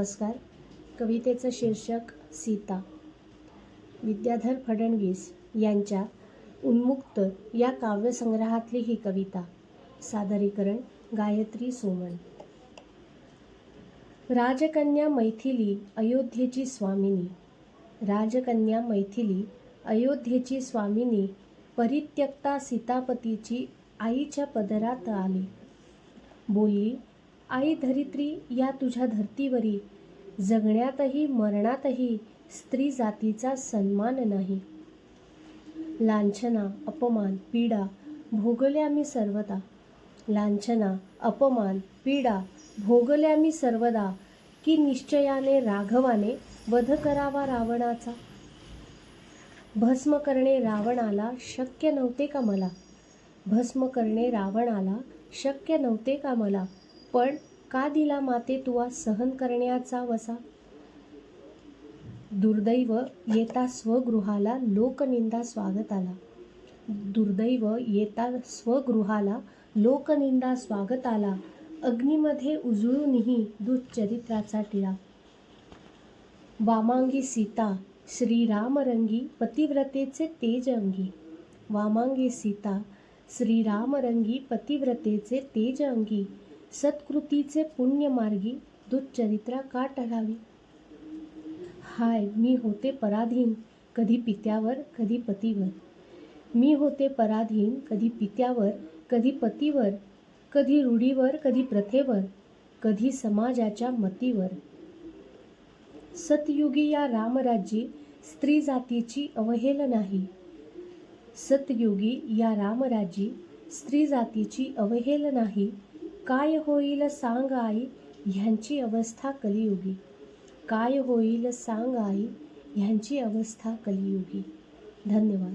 नमस्कार. कवितेचं शीर्षक सीता. विद्याधर फडणवीस यांच्या उन्मुक्त या काव्यसंग्रहातली ही कविता. सादरीकरण गायत्री सोमण. राजकन्या मैथिली अयोध्येची स्वामिनी, राजकन्या मैथिली अयोध्येची स्वामिनी, परित्यक्ता सीतापतीची आईच्या पदरात आली. बोलली, आई धरित्री या तुझ्या धर्तीवरी, जगण्यातही मरणातही स्त्री जातीचा सन्मान नाही. लांछना अपमान पीडा भोगल्या मी सर्वदा, लांछना अपमान पीडा भोगल्या मी सर्वदा, की निश्चयाने राघवाने वध करावा रावणाचा. भस्म करणे रावणाला शक्य नव्हते का मला, भस्म करणे रावणाला शक्य नव्हते का मला, पण का दिला माते तुवा सहन करण्याचा वसा. दुर्दैव येता स्वगृहाला लोकनिंदा स्वागताला, दुर्दैव येता स्वगृहाला लोकनिंदा स्वागताला, अग्नीमध्ये उजळूनही दुश्चरित्राचा टिळा. वामांगी सीता श्रीरामरंगी पतिव्रतेचे तेज अंगी, वामांगी सीता श्रीरामरंगी पतिव्रतेचे तेज अंगी, सत्कृतीचे पुण्यमार्गी दुश्चरित्रा का टळावी. हाय मी होते पराधीन कधी पित्यावर कधी पतीवर, मी होते पराधीन कधी पित्यावर कधी पतीवर, कधी रूढीवर कधी प्रथेवर, कधी समाजाच्या मतीवर. सतयुगी या रामराज्यी स्त्री जातीची अवहेल नाही, सतयुगी या रामराज्यी स्त्री जातीची अवहेल नाही. काय होईल सांग आई ह्यांची अवस्था कलियुगी, काय होईल सांग आई ह्यांची अवस्था कलियुगी. धन्यवाद.